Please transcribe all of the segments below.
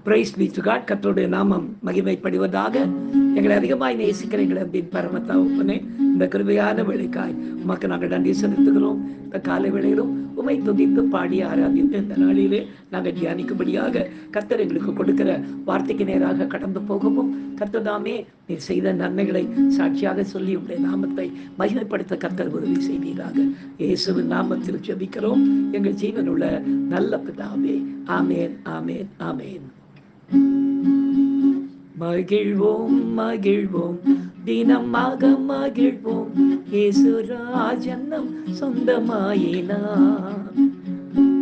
Price B to God. கர்த்தருடைய நாமம் மகிமைப்படுவதாக. எங்களை அதிகமாய் நேசிக்கிற எங்களை அன்பின் பரம தகப்பனே, இந்த கிருபையான வேளைக்காய் உமக்கு நாங்கள் நன்றி செலுத்துகிறோம். இந்த காலை வேளையிலும் உமை துதித்து பாடி ஆராதித்து இந்த நாளிலே நாங்கள் தியானிக்கும்படியாக கர்த்தர் எங்களுக்கு கொடுக்கிற வார்த்தைக்கு நேராக கடந்து போகவும், கர்த்தர் தாமே நீர் செய்த நன்மைகளை சாட்சியாக சொல்லி உடைய நாமத்தை மகிமைப்படுத்த கர்த்தர் உதவி செய்வீராக. இயேசுவின் நாமத்தில் ஜெபிக்கிறோம் எங்கள் ஜீவனுள்ள நல்ல பிதாவே. ஆமேன், ஆமேன், ஆமேன். மகிழ்வோம் மகிழ்வோம் தினமாக மகிழ்வோம், இயேசுராஜன்னம் சொந்தமாயினார்.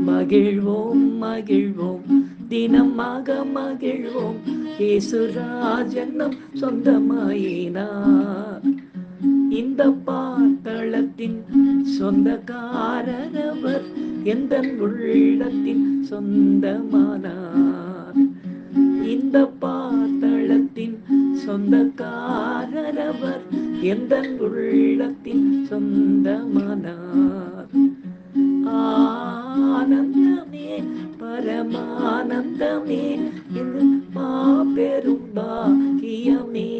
மகிழ்வோம் மகிழ்வோம் தினமாக மகிழ்வோம், இயேசுராஜன்னம் சொந்தமாயினார். இந்த பாத்தளத்தின் சொந்தக்காரரவர், எந்த உள்ளத்தின் சொந்தமானார். இந்த பாத்தளத்தின் சொந்தக்காரரவர், எந்த உள்ளத்தின் சொந்தமானார். ஆனந்தமே பரமானந்தமே, இது மாபெரும் பாக்கியமே.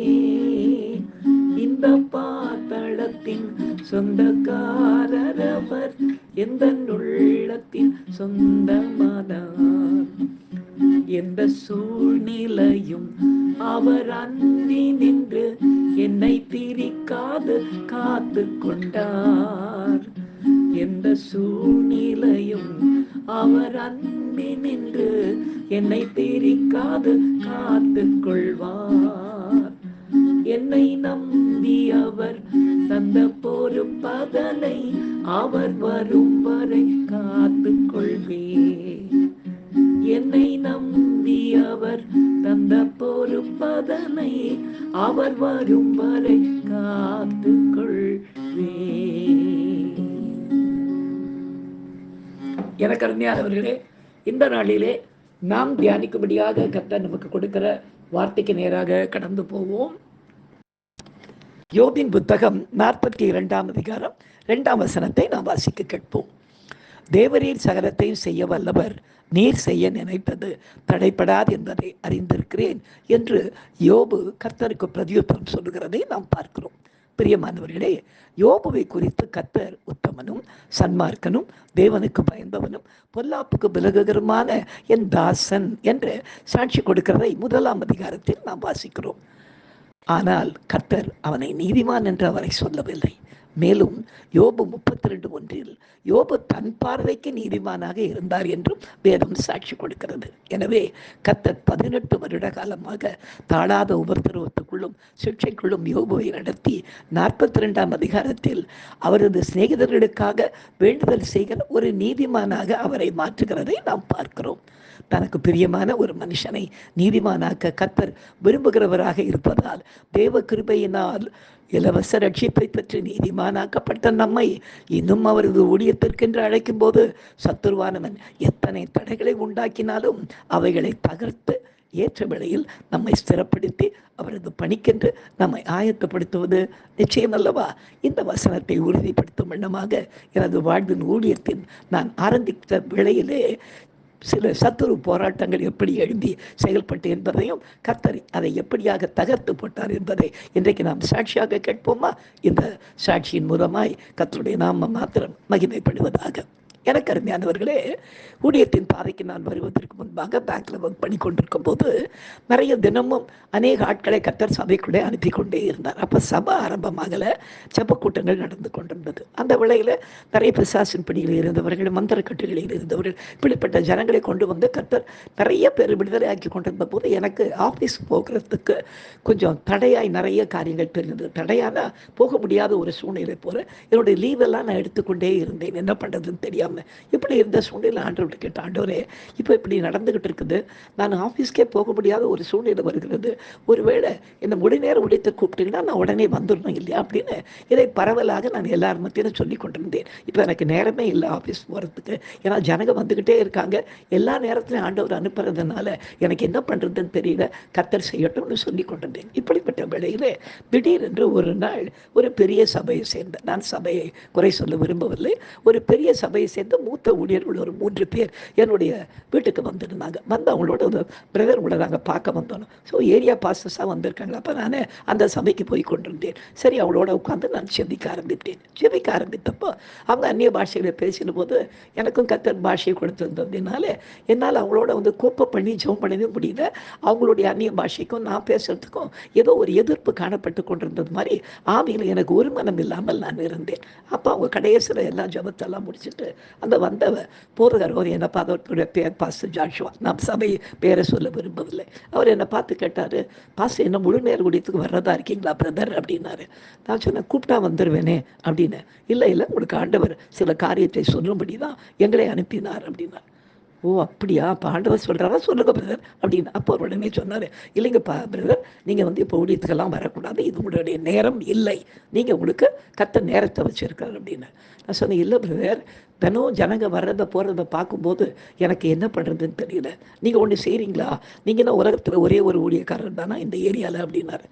இந்த பாத்தளத்தின் சொந்தக்காரரவர், எந்த உள்ளத்தின் சொந்தமானார். எந்த சூழ்நிலையும் அவர் அன்றி நின்று என்னை பிரிக்காது காத்து கொண்டார். எந்த சூழ்நிலையும் அவர் அன்றி நின்று என்னை பிரிக்காது காத்து கொள்வார். என்னை நம்பி அவர் தந்த பொறுப்பதனை அவர் வரும் வரை காத்து கொள்வேன். என்னை நம்பி அவர் தந்த பொறுப்பதனை அவர் வரும் வரை காத்து கொள்வேன். எனக்கு அருமையானவர்களே, இந்த நாளிலே நாம் தியானிக்கும்படியாக கர்த்தர் நமக்கு கொடுக்கிற வார்த்தைக்கு நேராக கடந்து போவோம். யோபின் புத்தகம் 42ஆம் அதிகாரம் 2ஆம் வசனத்தை நாம் வாசிக்க கேட்போம். தேவரீர் சகலத்தையும் செய்ய வல்லவர், நீர் செய்ய நினைத்தது தடைப்படாது என்பதை அறிந்திருக்கிறேன் என்று யோபு கர்த்தருக்கு பிரதியுத்தரம் சொல்லுகிறதை நாம் பார்க்கிறோம். பிரியமானவர்களே, யோபுவை குறித்து கர்த்தர் உத்தமனும் சன்மார்க்கனும் தேவனுக்கு பயந்தவனும் பொல்லாப்புக்கு விலகுகரமான என் தாசன் என்று சாட்சி கொடுக்கிறதை 1ஆம் அதிகாரத்தில் நாம் வாசிக்கிறோம். ஆனால் கர்த்தர் அவனை நீதிமான் என்று அவரை சொல்லவில்லை. மேலும் யோபு 32:1 யோபு தன் பார்வைக்கு நீதிமானாக இருந்தார் என்றும் வேதம் சாட்சி கொடுக்கிறது. எனவே கர்த்தர் 18 வருட காலமாக தாழாத உபத்திரவத்துக்குள்ளும் சிக்ஷைக்குள்ளும் யோபுவை நடத்தி 42ஆம் அதிகாரத்தில் அவரது சிநேகிதர்களுக்காக வேண்டுதல் செய்கிற ஒரு நீதிமானாக அவரை மாற்றுகிறதை நாம் பார்க்கிறோம். தனக்கு பிரியமான ஒரு மனுஷனை நீதிமானாக்க கர்த்தர் விரும்புகிறவராக இருப்பதால் தேவ கிருபையினால் இலவச ரட்சிப்பை பெற்று நீதிமானாக்கப்பட்ட நம்மை இன்னும் அவரது ஊழியத்திற்கென்று அழைக்கும் போது சத்துருவானவன் எத்தனை தடைகளை உண்டாக்கினாலும் அவைகளை தகர்த்து ஏற்ற வேளையில் நம்மை ஸ்திரப்படுத்தி அவரது பணிக்கென்று நம்மை ஆயத்தப்படுத்துவது நிச்சயம் அல்லவா? இந்த வசனத்தை உறுதிப்படுத்தும் வண்ணமாக எனது வாழ்வின் ஊழியத்தின் நான் ஆரம்பித்த வேளையிலே சில சத்துரு போராட்டங்கள் எப்படி எழும்பி செயல்பட்டு என்பதையும் கர்த்தர் அதை எப்படியாக தகர்த்து போட்டார் என்பதை இன்றைக்கு நாம் சாட்சியாக கேட்போமா? இந்த சாட்சியின் மூலமாய் கர்த்தருடைய நாமம் மாத்திரம் மகிமைப்படுவதாக. எனக்கு அருமையானவர்களே, ஊழியத்தின் பாதைக்கு நான் வருவதற்கு முன்பாக பேங்க்ல ஒர்க் பண்ணி கொண்டிருக்கும் போது நிறைய தினமும் அநேக ஆட்களை கர்த்தர் சபைக்குள்ளே அனுப்பி கொண்டே இருந்தார். அப்போ சபை ஆரம்பமாகலை, ஜெப கூட்டங்கள் நடந்து கொண்டிருந்தது. அந்த வேளையில் நிறைய பிசாசின் பிடிகளில் இருந்தவர்கள், மந்திரக்கட்டுகளில் இருந்தவர்கள், இப்படிப்பட்ட ஜனங்களை கொண்டு வந்து கர்த்தர் நிறைய பேர் விடுதலை ஆக்கி கொண்டிருந்த போது எனக்கு ஆஃபீஸ் போகிறதுக்கு கொஞ்சம் தடையாய் நிறைய காரியங்கள் தெரிந்தது. தடையான போக முடியாத ஒரு சூழ்நிலை போல என்னுடைய லீவெல்லாம் நான் எடுத்துக்கொண்டே இருந்தேன். என்ன பண்ணுறதுன்னு தெரியாமல் இப்படி இருந்த சூழ்நிலை ஆண்டவர்கிட்ட கேட்ட, ஆண்டவரே இப்போ இப்படி நடந்துகிட்டு இருக்குது, நான் ஆஃபீஸ்க்கே போக முடியாத ஒரு சூழ்நிலை வருகிறது, ஒருவேளை என்னை முடிநேரம் உடைத்து கூப்பிட்டீங்கன்னா நான் உடனே வந்துடணும் இல்லையா அப்படின்னு இதை பரவலாக நான் எல்லார் மத்தியிலும் சொல்லி கொண்டிருந்தேன். இப்போ எனக்கு நேரமே இல்லை ஆஃபீஸ் போகிறதுக்கு, ஏன்னா ஜனங்க வந்துக்கிட்டே இருக்காங்க, எல்லா நேரத்திலையும் ஆண்டவர் அனுப்புறதுனால எனக்கு என்ன பண்ணுறதுன்னு தெரியல, கர்த்தர் செய்யட்டும்னு சொல்லி கொண்டிருந்தேன். இப்படிப்பட்ட வேளையிலே திடீரென்று ஒரு நாள் ஒரு பெரிய சபையை சேர்ந்த, நான் சபையை குறை சொல்ல விரும்பவில்லை, ஒரு பெரிய சபையை சேர்ந்த மூத்த ஊழியர்கள் ஒரு 3 பேர் என்னுடைய வீட்டுக்கு வந்துருந்தாங்க. வந்து அவங்களோட ஒரு பிரதர் கூட நாங்கள் பார்க்க வந்தோம். ஸோ ஏரியா பாஸ்டர்ஸாக வந்திருக்காங்க. அப்போ நான் அந்த சபைக்கு போய் கொண்டிருந்தேன். சரி, அவளோட உட்காந்து நான் ஜெபிக்க ஆரம்பித்தேன். ஜெபிக்க ஆரம்பித்தப்போ அவங்க அந்நிய பாஷைகளை பேசின போது எனக்கும் கர்த்தர் பாஷையை கொடுத்திருந்ததுனால என்னால் அவங்களோட வந்து கோப்ப பண்ணி ஜெபம் பண்ணவே முடியல. அவங்களுடைய அந்நிய பாஷைக்கும் நான் பேசுறதுக்கும் ஏதோ ஒரு எதிர்ப்பு காணப்பட்டு கொண்டிருந்தது மாதிரி ஆவியில் எனக்கு ஒரு மனம் இல்லாமல் நான் இருந்தேன். அப்போ அவங்க கடைசியில் எல்லாம் ஜபத்தெல்லாம் முடிச்சுட்டு அந்த வந்தவ போகிறவர் அவர் என்னை பார்த்து, அவருடைய பேர் பாஸ்டர் ஜாஷுவா, நான் சபை பேரை சொல்ல விரும்பவில்லை, அவர் என்னை பார்த்து கேட்டார், பாஸ்டர் என்ன முழு நேர குடியத்துக்கு வர்றதா இருக்கீங்களா பிரதர் அப்படின்னாரு. நான் சொன்னேன், கூப்பிட்டா வந்துடுவேனே அப்படின்னு. இல்லை உங்களுக்கு ஆண்டவர் சில காரியத்தை சொல்லும்படி தான் எங்களை அனுப்பினார் அப்படின்னார். ஓ அப்படியா, அப்போ ஆண்டவர் சொல்கிறாரா, சொல்லுங்க பிரதர் அப்படின்னு. அப்போ உடனே சொன்னார், இல்லைங்கப்பா பிரதர், நீங்கள் வந்து இப்போ ஊழியத்துக்கெல்லாம் வரக்கூடாது, இது உங்களுடைய நேரம் இல்லை, நீங்கள் உங்களுக்கு கத்த நேரத்தை வச்சுருக்காரு அப்படின்னு. நான் சொன்னேன், இல்லை பிரதர், தினம் ஜனங்க வர்றதை போகிறத பார்க்கும்போது எனக்கு என்ன பண்ணுறதுன்னு தெரியல, நீங்கள் ஒன்று செய்கிறீங்களா, நீங்கள் தான் உலகத்தில் ஒரே ஒரு ஊழியக்காரர் தானா இந்த ஏரியாவில் அப்படின்னாரு.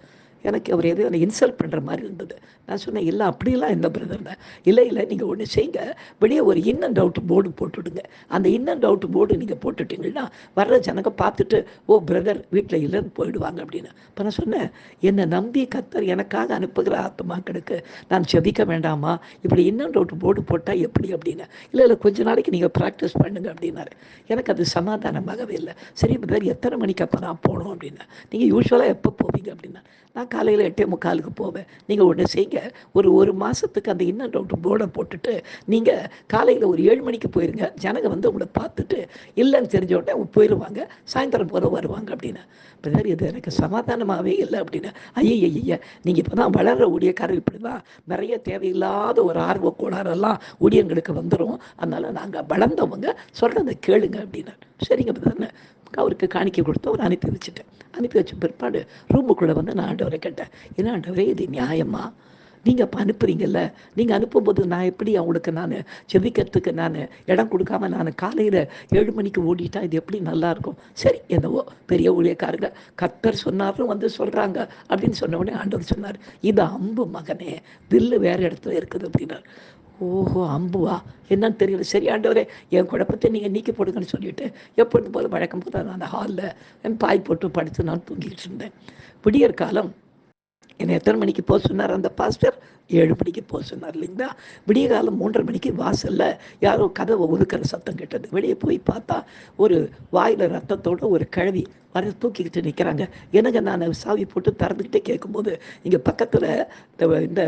எனக்கு அவர் எதுவும் என்னை இன்சல்ட் பண்ணுற மாதிரி இருந்தது. நான் சொன்னேன், இல்லை அப்படிலாம் எந்த பிரதர்னு. இல்லை நீங்கள் ஒன்று செய்யுங்க, வெளியே ஒரு இன் அண்ட் அவுட் போர்டு போட்டுவிடுங்க. அந்த இன் அண்ட் அவுட் போர்டு நீங்கள் போட்டுட்டிங்கன்னா வர்ற ஜனங்க பார்த்துட்டு ஓ பிரதர் வீட்டில் இல்லைன்னு போயிடுவாங்க அப்படின்னு. இப்போ நான் சொன்னேன், என்னை நம்பி கர்த்தர் எனக்காக அனுப்புகிற ஆத்மாக்களுக்கு நான் செபிக்க வேண்டாமா, இப்படி இன் அண்ட் அவுட் போர்டு போட்டால் எப்படி அப்படின்னு. இல்லை கொஞ்ச நாளைக்கு நீங்கள் ப்ராக்டிஸ் பண்ணுங்க அப்படின்னாரு. எனக்கு அது சமாதானமாகவே இல்லை. சரி பிரதர், எத்தனை மணிக்கு அப்போ நான் போகணும் அப்படின்னா. நீங்கள் யூஸ்வலாக எப்போ போவீங்க அப்படின்னா. நான் காலையில் 8:45 போவேன். நீங்கள் ஒன்று செய்யுங்க, ஒரு மாதத்துக்கு அந்த இன் அண்ட் அவுட் போர்டை போட்டுட்டு நீங்கள் காலையில் ஒரு 7 மணிக்கு போயிருங்க. ஜனங்க வந்து உங்களை பார்த்துட்டு இல்லைன்னு தெரிஞ்ச உடனே அவங்க போயிடுவாங்க, சாயந்தரம் போல வருவாங்க அப்படின்னு. பிரதர், இது எனக்கு சமாதானமாகவே இல்லை அப்படின்னு. ஐயா, நீங்கள் இப்போ தான் வளர்கிற ஊழியக்காரர், இப்படி தான் நிறைய தேவையில்லாத ஒரு ஆர்வ கோளாறெல்லாம் ஊழியங்களுக்கு வந்துடும், அதனால் நாங்கள் வளர்ந்தவங்க சொல்கிறத கேளுங்க அப்படின்னாரு. சரிங்க பிரதர்னு அவருக்கு காணிக்கை கொடுத்து அவர் அனுப்பி வச்சுட்டேன். அனுப்பி வச்ச பிற்பாடு ரூமுக்குள்ளே வந்து நான் ஆண்டவரை கேட்டேன், என்ன ஆண்டவரே இது நியாயமா, நீங்கள் அப்போ அனுப்புறீங்கல்ல, நீங்கள் அனுப்பும்போது நான் எப்படி அவங்களுக்கு நான் செபிக்கிறதுக்கு நான் இடம் கொடுக்காம நான் காலையில் 7 மணிக்கு ஓடிட்டா இது எப்படி நல்லாயிருக்கும். சரி என்னவோ பெரிய ஊழியக்காரங்க கர்த்தர் சொன்னாரும் வந்து சொல்கிறாங்க அப்படின்னு சொன்ன உடனே ஆண்டவர் சொன்னார், இது அம்பு மகனே, வில்லு வேறு இடத்துல இருக்குது அப்படின்னார். ஓஹோ அம்புவா, என்னன்னு தெரியல. சரி ஆண்டவரே, என் குழப்பத்தை நீங்கள் நீக்கி போடுங்கன்னு சொல்லிவிட்டு எப்பொழுது போல வழக்கம் போது நான் அந்த ஹாலில் என் பாய் போட்டு படுத்து நான் தூங்கிக்கிட்டு இருந்தேன். விடியற் காலம் என்னை எத்தனை மணிக்கு போக சொன்னார் அந்த பாஸ்டர்? 7 மணிக்கு போக சொன்னார் இல்லைங்களா. விடிய காலம் 3:30 மணிக்கு வாசலில் யாரோ கதவை ஒதுக்கிற சத்தம் கேட்டது. வெளியே போய் பார்த்தா ஒரு வாயில் ரத்தத்தோட ஒரு கிழவி வர தூக்கிக்கிட்டு நிற்கிறாங்க. எனக்கு நான் சாவி போட்டு திறந்துக்கிட்டே கேட்கும்போது இங்கே பக்கத்தில் இந்த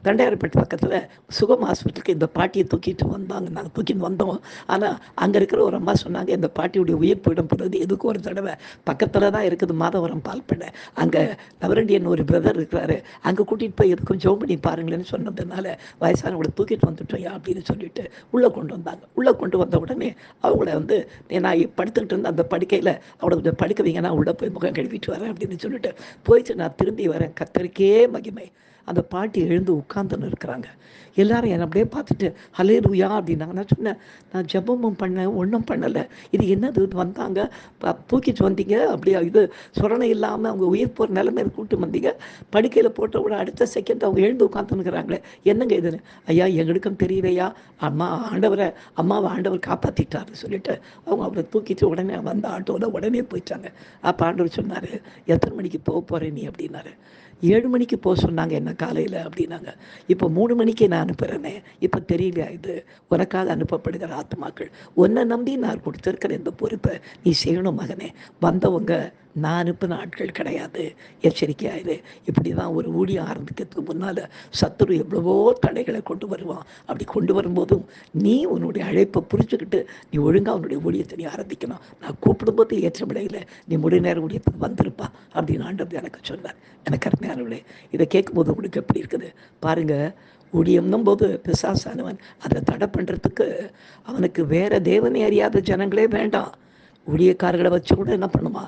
தண்டையார்பேட்டை பக்கத்தில் சுகம் ஹாஸ்பிட்டலுக்கு இந்த பாட்டியை தூக்கிட்டு வந்தாங்க. நாங்கள் தூக்கிட்டு வந்தோம். ஆனால் அங்கே இருக்கிற ஒரு அம்மா சொன்னாங்க, இந்த பாட்டியுடைய உயிர் போயிடும் போகிறது எதுக்கு ஒரு தடவை பக்கத்தில் தான் இருக்குது மாதவரம் பால் பண்ணை, அங்கே நவரண்டியன் ஒரு பிரதர் இருக்கிறாரு, அங்கே கூட்டிகிட்டு போய் எதுக்கும் ஜோம் பண்ணி பாருங்களேன்னு சொன்னதுனால வயசானவங்களை தூக்கிட்டு வந்துட்டோயா அப்படின்னு சொல்லிட்டு உள்ளே கொண்டு வந்தாங்க. உள்ளே கொண்டு வந்த உடனே அவங்கள வந்து நான் படுத்துக்கிட்டு இருந்த அந்த படுக்கையில் அவளை படுக்க வைங்க, நான் உள்ளே போய் முகம் கழுவிட்டு வரேன் அப்படின்னு சொல்லிட்டு போயிட்டு நான் திரும்பி வரேன். கர்த்தருக்கே மகிமை. அந்த பாட்டி எழுந்து உட்கார்ந்துன்னு இருக்கிறாங்க. எல்லாரும் என்னை அப்படியே பார்த்துட்டு ஹல்லேலூயா அப்படின்னாங்க. நான் சொன்னேன், நான் ஜெபமும் பண்ணேன், ஒன்றும் பண்ணலை, இது என்னது, இது வந்தாங்க தூக்கிட்டு வந்தீங்க, அப்படியா இது சொரணை இல்லாமல் அவங்க உயிர் போகிற நிலைமையில கூப்பிட்டு வந்தீங்க, படுக்கையில் போட்ட விட அடுத்த செகண்ட் அவங்க எழுந்து உட்காந்துருக்கிறாங்களே, என்னங்க இதுன்னு. ஐயா எங்களுக்கும் தெரியலையா, அம்மாவை ஆண்டவர் காப்பாற்றிட்டாருன்னு சொல்லிட்டு அவங்க அவரை தூக்கிட்டு உடனே வந்த ஆட்டோவில் உடனே போயிட்டாங்க. அப்போ ஆண்டவர் சொன்னார், எத்தனை மணிக்கு போக போகிறேன் நீ அப்படின்னாரு. 7 மணிக்கு போக சொன்னாங்க என்ன காலையில் அப்படின்னாங்க. இப்போ 3 மணிக்கே நான் அனுப்புகிறேனே, இப்போ தெரியலையா இது உனக்காக அனுப்பப்படுகிற ஆத்மாக்கள், உன்னை நம்பி நான் கொடுத்துருக்கிற இந்த பொறுப்பை நீ செய்யணும் மகனே. வந்தவங்க நான் அனுப்பின ஆட்கள் கிடையாது, எச்சரிக்கையாயிரு. இப்படி தான் ஒரு ஊழியம் ஆரம்பிக்கிறதுக்கு முன்னால் சத்துரு எவ்வளவோ தடைகளை கொண்டு வருவான். அப்படி கொண்டு வரும்போதும் நீ உன்னுடைய அழைப்பை புரிஞ்சுக்கிட்டு நீ ஒழுங்காக உன்னுடைய ஊழியத்தை நீ ஆரம்பிக்கணும். நான் கூப்பிடும்போது ஏற்ற விடையில் நீ முழு நேர ஊழியத்துக்கு வந்திருப்பா அப்படின்னு ஆண்டவர் எனக்கு சொன்னார். எனக்கு அருமையானவர்களே, இதை கேட்கும்போது உங்களுக்கு எப்படி இருக்குது பாருங்கள். ஊழியம்னும் போது பிசாசானவன் அதை தடை பண்ணுறதுக்கு அவனுக்கு வேற தேவனை அறியாத ஜனங்களே வேண்டாம், ஊழியக்காரர்களை வச்சு கூட என்ன பண்ணுமா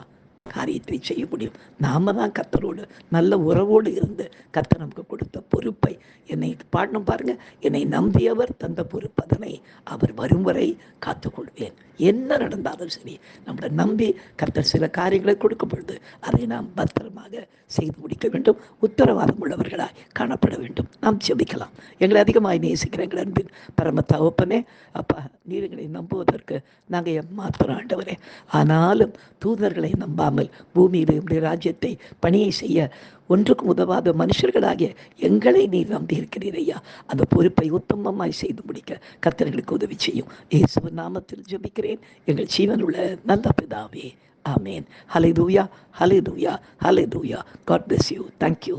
காரியத்தை செய்ய முடியும். நாம தான் கர்த்தரோடு நல்ல உறவோடு இருந்து கர்த்தர் நமக்கு கொடுத்த பொறுப்பை, என்னை பாடணும் பாருங்க, என்னை நம்பியவர் தந்த பொறுப்பு, அதனை அவர் வரும் வரை காத்துக்கொள்வேன். என்ன நடந்தாலும் சரி, நம்மளை நம்பி கர்த்தர் சில காரியங்களை கொடுக்கும் பொழுது அதை நாம் பத்திரமாக செய்து முடிக்க வேண்டும். உத்தரவாதம் உள்ளவர்களாய் காணப்பட வேண்டும். நாம் ஜெபிக்கலாம். எங்களை அதிகமாய் நேசிக்கிற எங்கள் அன்பின் பரம தகப்பனே, அப்பா, நீர் எங்களை நம்புவதற்கு நாங்கள் ஏமாத்துறோம் ஆண்டவரே. ஆனாலும் தூதர்களை நம்பாமல் பூமியில் என்னுடைய ராஜ்யத்தை பணியை செய்ய ஒன்றுக்கும் உதவாத மனுஷர்களாகிய எங்களை நீர் நம்பி இருக்கிறீர் ஐயா. அந்த பொறுப்பை உத்தமமாய் செய்து முடிக்க கர்த்தர்களுக்கு உதவி செய்யும். இயேசுவின் நாமத்தில் ஜெபிக்கிறேன் எங்கள் ஜீவனுள்ள நல்ல பிதாவே. ஆமேன். ஹல்லேலூயா, ஹல்லேலூயா, ஹல்லேலூயா. God bless you. Thank you.